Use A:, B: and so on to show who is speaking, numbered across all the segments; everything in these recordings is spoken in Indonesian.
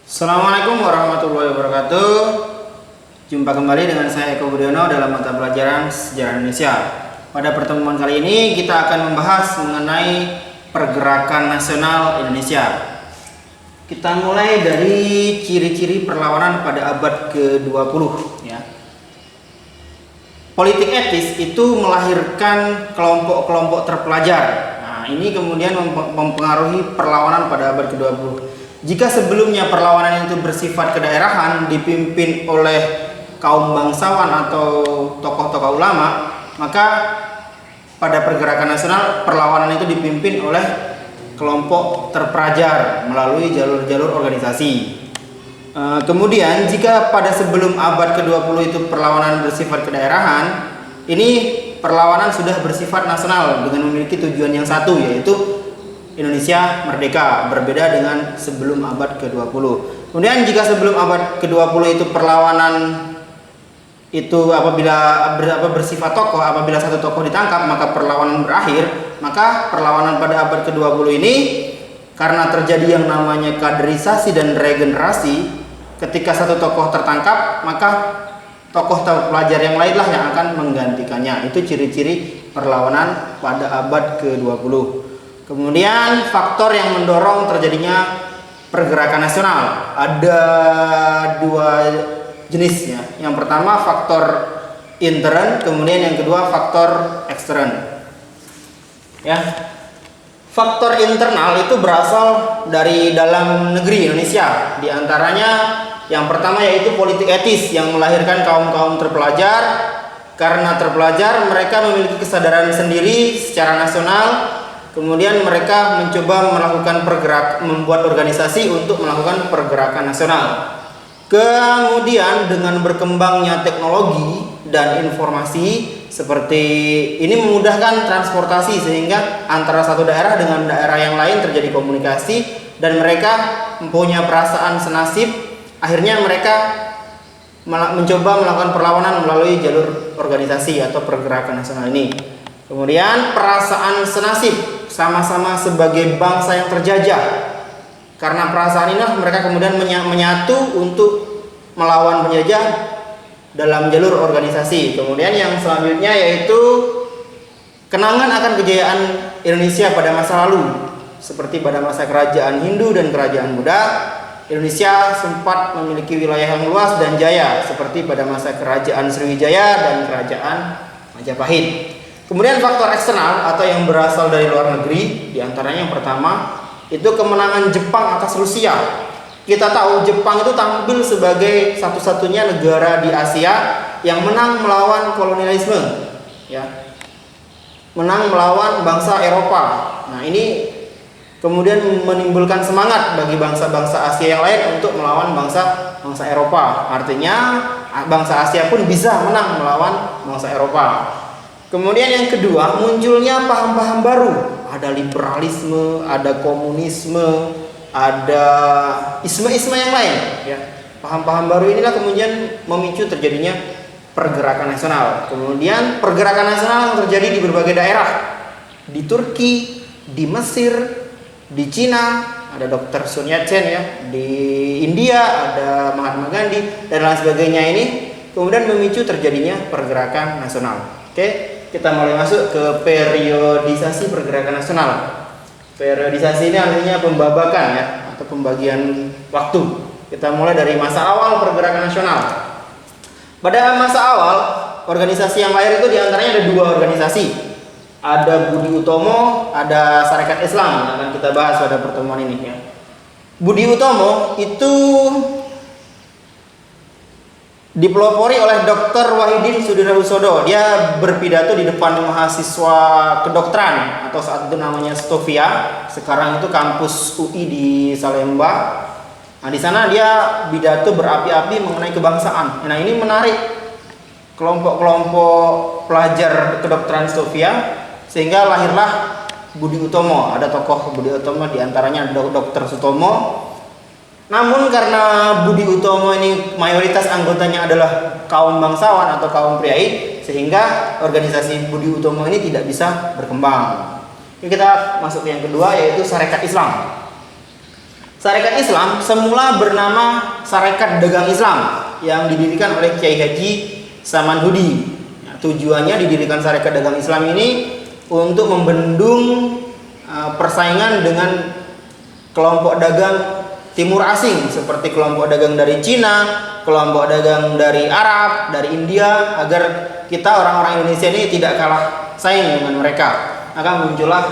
A: Assalamualaikum warahmatullahi wabarakatuh. Jumpa kembali dengan saya Eko Budiono dalam mata pelajaran Sejarah Indonesia. Pada pertemuan kali ini kita akan membahas mengenai pergerakan nasional Indonesia. Kita mulai dari ciri-ciri perlawanan pada abad ke-20 ya. Politik etis itu melahirkan kelompok-kelompok terpelajar. Nah, ini kemudian mempengaruhi perlawanan pada abad ke-20. Jika sebelumnya perlawanan itu bersifat kedaerahan, dipimpin oleh kaum bangsawan atau tokoh-tokoh ulama, maka pada pergerakan nasional perlawanan itu dipimpin oleh kelompok terpelajar melalui jalur-jalur organisasi. Kemudian jika pada sebelum abad ke-20 itu perlawanan bersifat kedaerahan, ini perlawanan sudah bersifat nasional dengan memiliki tujuan yang satu, yaitu Indonesia merdeka, berbeda dengan sebelum abad ke-20. Kemudian jika sebelum abad ke-20 itu perlawanan itu apabila bersifat tokoh, apabila satu tokoh ditangkap maka perlawanan berakhir, maka perlawanan pada abad ke-20 ini karena terjadi yang namanya kaderisasi dan regenerasi, ketika satu tokoh tertangkap maka tokoh terpelajar yang lainlah yang akan menggantikannya. Itu ciri-ciri perlawanan pada abad ke-20. Kemudian faktor yang mendorong terjadinya pergerakan nasional ada dua jenis ya. Yang pertama faktor intern, kemudian yang kedua faktor ekstern. Ya. Faktor internal itu berasal dari dalam negeri Indonesia. Di antaranya yang pertama yaitu politik etis yang melahirkan kaum-kaum terpelajar. Karena terpelajar mereka memiliki kesadaran sendiri secara nasional. Kemudian mereka mencoba melakukan membuat organisasi untuk melakukan pergerakan nasional. Kemudian dengan berkembangnya teknologi dan informasi seperti ini memudahkan transportasi sehingga antara satu daerah dengan daerah yang lain terjadi komunikasi dan mereka mempunyai perasaan senasib. Akhirnya mereka mencoba melakukan perlawanan melalui jalur organisasi atau pergerakan nasional ini. Kemudian perasaan senasib sama-sama sebagai bangsa yang terjajah. Karena perasaan inilah mereka kemudian menyatu untuk melawan penjajah dalam jalur organisasi. Kemudian yang selanjutnya yaitu kenangan akan kejayaan Indonesia pada masa lalu. Seperti pada masa kerajaan Hindu dan kerajaan Buddha, Indonesia sempat memiliki wilayah yang luas dan jaya seperti pada masa kerajaan Sriwijaya dan kerajaan Majapahit. Kemudian faktor eksternal atau yang berasal dari luar negeri, diantaranya yang pertama itu kemenangan Jepang atas Rusia. Kita tahu Jepang itu tampil sebagai satu-satunya negara di Asia yang menang melawan kolonialisme, ya, menang melawan bangsa Eropa. Nah ini kemudian menimbulkan semangat bagi bangsa-bangsa Asia yang lain untuk melawan bangsa Eropa. Artinya bangsa Asia pun bisa menang melawan bangsa Eropa. Kemudian yang kedua, munculnya paham-paham baru. Ada liberalisme, ada komunisme, ada isme-isme yang lain. Ya. Paham-paham baru inilah kemudian memicu terjadinya pergerakan nasional. Kemudian pergerakan nasional yang terjadi di berbagai daerah. Di Turki, di Mesir, di Cina, ada Dr. Sun Yat-sen ya. Di India ada Mahatma Gandhi dan lain sebagainya ini. Kemudian memicu terjadinya pergerakan nasional. Oke. Kita mulai masuk ke periodisasi pergerakan nasional. Periodisasi ini artinya pembabakan ya, atau pembagian waktu. Kita mulai dari masa awal pergerakan nasional. Pada masa awal, organisasi yang lahir itu diantaranya ada dua organisasi. Ada Budi Utomo, ada Sarekat Islam yang akan kita bahas pada pertemuan ini ya. Budi Utomo itu dipelopori oleh Dr. Wahidin Sudirohusodo. Dia berpidato di depan mahasiswa kedokteran atau saat itu namanya Stovia. Sekarang itu kampus UI di Salemba. Nah, di sana dia pidato berapi-api mengenai kebangsaan. Nah, ini menarik kelompok-kelompok pelajar kedokteran Stovia sehingga lahirlah Budi Utomo. Ada tokoh Budi Utomo di antaranya Dr. Sutomo. Namun karena Budi Utomo ini mayoritas anggotanya adalah kaum bangsawan atau kaum priai, sehingga organisasi Budi Utomo ini tidak bisa berkembang. Ini kita masuk ke yang kedua yaitu Sarekat Islam. Sarekat Islam semula bernama Sarekat Dagang Islam yang didirikan oleh Kiai Haji Samanhudi. Nah, tujuannya didirikan Sarekat Dagang Islam ini untuk membendung persaingan dengan kelompok dagang timur asing seperti kelompok dagang dari Cina, kelompok dagang dari Arab, dari India, agar kita orang-orang Indonesia ini tidak kalah saing dengan mereka. Maka muncullah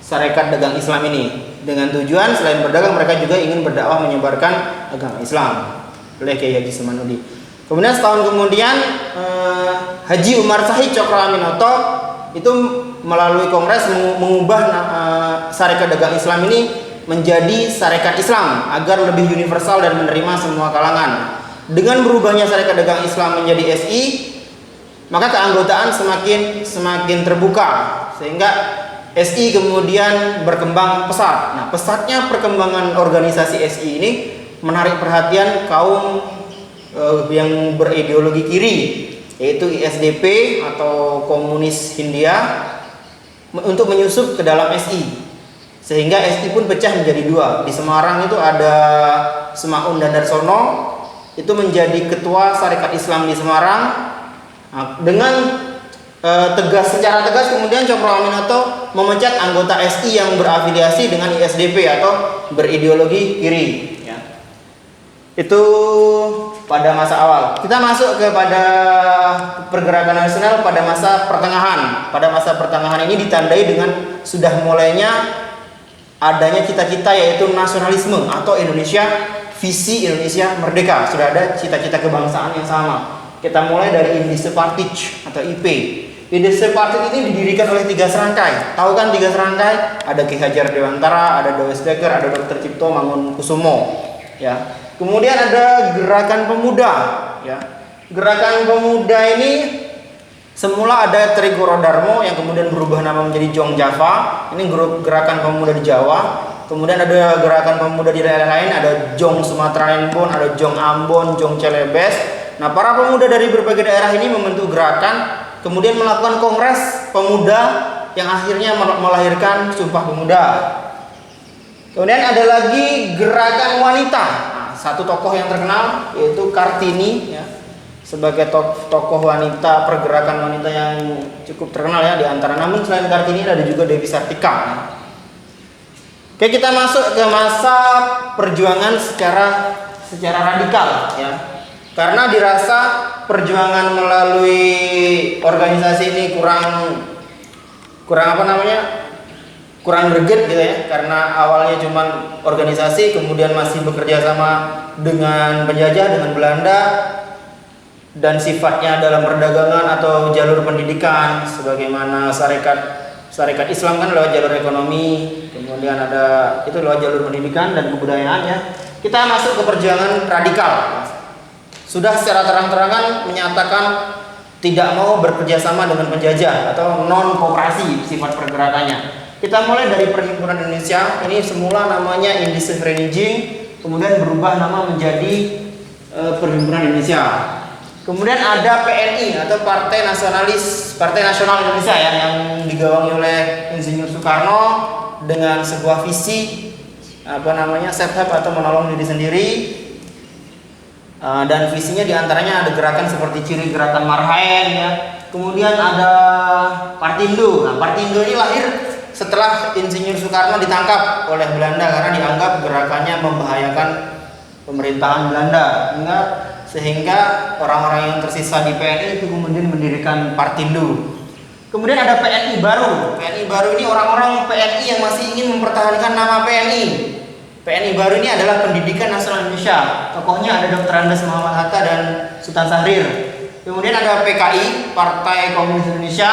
A: Sarekat Dagang Islam ini dengan tujuan selain berdagang mereka juga ingin berdakwah menyebarkan agama Islam oleh Kiai Haji Samanhudi. Kemudian setahun kemudian Haji Umar Sahid Cokroaminoto itu melalui kongres mengubah Sarekat Dagang Islam ini menjadi Sarekat Islam agar lebih universal dan menerima semua kalangan. Dengan berubahnya Sarekat Dagang Islam menjadi SI, maka keanggotaan semakin terbuka sehingga SI kemudian berkembang pesat. Nah, pesatnya perkembangan organisasi SI ini menarik perhatian kaum yang berideologi kiri, yaitu ISDP atau Komunis Hindia, untuk menyusup ke dalam SI. Sehingga SI pun pecah menjadi dua. Di Semarang itu ada Semaun dan Darsono, itu menjadi ketua Sarekat Islam di Semarang. Nah, dengan secara tegas kemudian Cokroaminoto memecat anggota SI yang berafiliasi dengan ISDP atau berideologi kiri, ya. Itu pada masa awal. Kita masuk kepada pergerakan nasional pada masa pertengahan. Pada masa pertengahan ini ditandai dengan sudah mulainya adanya cita-cita yaitu nasionalisme atau Indonesia, visi Indonesia merdeka. Sudah ada cita-cita kebangsaan yang sama. Kita mulai dari Indische Partij atau IP. Indische Partij ini didirikan oleh 3 serangkai. Tahu kan 3 serangkai? Ada Ki Hajar Dewantara, ada Dawes Daker, ada Dr. Cipto Mangunkusumo. Ya. Kemudian ada Gerakan Pemuda. Ya. Gerakan Pemuda ini semula ada Trigoro Darmo yang kemudian berubah nama menjadi Jong Java. Ini grup Gerakan Pemuda di Jawa. Kemudian ada Gerakan Pemuda di daerah lain, ada Jong Sumatera Lembon, ada Jong Ambon, Jong Celebes. Nah, para pemuda dari berbagai daerah ini membentuk gerakan, kemudian melakukan kongres pemuda yang akhirnya melahirkan Sumpah Pemuda. Kemudian ada lagi Gerakan Wanita. Nah, satu tokoh yang terkenal yaitu Kartini, ya, sebagai tokoh wanita, pergerakan wanita yang cukup terkenal ya di antara. Namun selain Kartini ada juga Dewi Sartika. Oke, kita masuk ke masa perjuangan secara radikal, ya. Karena dirasa perjuangan melalui organisasi ini kurang kurang greget gitu ya, karena awalnya cuma organisasi, kemudian masih bekerja sama dengan penjajah, dengan Belanda, dan sifatnya dalam perdagangan atau jalur pendidikan, sebagaimana Sarekat Islam kan lewat jalur ekonomi, kemudian ada itu lewat jalur pendidikan dan kebudayaan, ya. Kita masuk ke perjuangan radikal. Sudah secara terang-terangan menyatakan tidak mau bekerja sama dengan penjajah atau non koperasi sifat pergerakannya. Kita mulai dari Perhimpunan Indonesia. Ini semula namanya Indische Vereniging, kemudian berubah nama menjadi Perhimpunan Indonesia. Kemudian ada PNI atau Partai Nasional Indonesia, ya, yang digawangi oleh Insinyur Soekarno dengan sebuah visi self help atau menolong diri sendiri. Dan visinya diantaranya ada gerakan seperti ciri gerakan Marhaen, ya. Kemudian ada Partindo. Nah, Partindo ini lahir setelah Insinyur Soekarno ditangkap oleh Belanda karena dianggap gerakannya membahayakan pemerintahan Belanda. Sehingga orang-orang yang tersisa di PNI itu kemudian mendirikan Partindo. Kemudian ada PNI baru. PNI baru ini orang-orang PNI yang masih ingin mempertahankan nama PNI. PNI baru ini adalah Pendidikan Nasional Indonesia. Tokohnya ada Dr. Andes Muhammad Hatta dan Sultan Syahrir. Kemudian ada PKI, Partai Komunis Indonesia.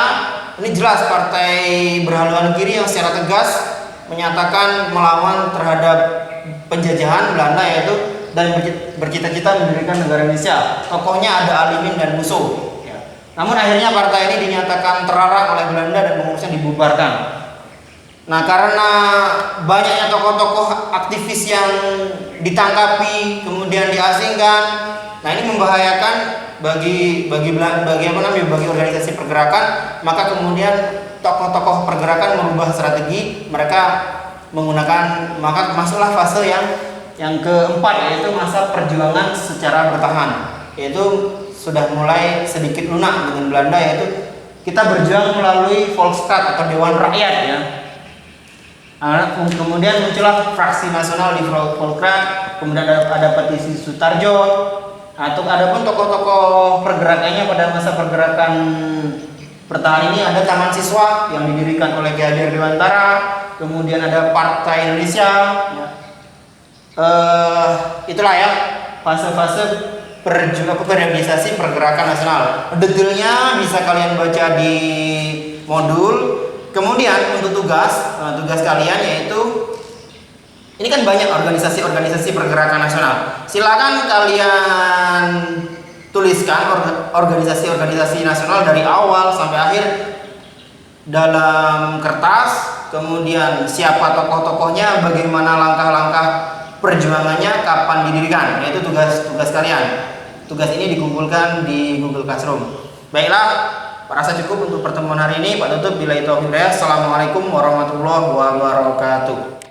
A: Ini jelas partai berhaluan kiri yang secara tegas menyatakan melawan terhadap penjajahan Belanda, yaitu dan bercita-cita mendirikan negara Indonesia. Tokohnya ada Alimin dan Musuh. Ya. Namun akhirnya partai ini dinyatakan terlarang oleh Belanda dan pengurusnya dibubarkan. Nah, karena banyaknya tokoh-tokoh aktivis yang ditangkapi kemudian diasingkan, nah ini membahayakan bagi organisasi pergerakan. Maka kemudian tokoh-tokoh pergerakan merubah strategi, mereka menggunakan, maka masuklah fase yang keempat, yaitu masa perjuangan secara bertahan, yaitu sudah mulai sedikit lunak dengan Belanda, yaitu kita berjuang melalui Volksraad atau Dewan Rakyat ya. Kemudian muncullah fraksi nasional di Volksraad, kemudian ada petisi Sutarjo. Adapun tokoh-tokoh pergerakannya pada masa pergerakan pertahanan ini ada Taman Siswa yang didirikan oleh Ki Hajar Dewantara, kemudian ada Partai Indonesia. Ya. Itulah ya fase-fase periodisasi pergerakan nasional. Detailnya bisa kalian baca di modul. Kemudian untuk tugas kalian yaitu ini kan banyak organisasi-organisasi pergerakan nasional. Silakan kalian tuliskan organisasi-organisasi nasional dari awal sampai akhir dalam kertas. Kemudian siapa tokoh-tokohnya, bagaimana langkah-langkah perjuangannya, kapan didirikan. Yaitu tugas kalian. Tugas ini dikumpulkan di Google Classroom. Baiklah, rasa cukup untuk pertemuan hari ini. Pak tutup, billahi taufiq. Assalamualaikum warahmatullahi wabarakatuh.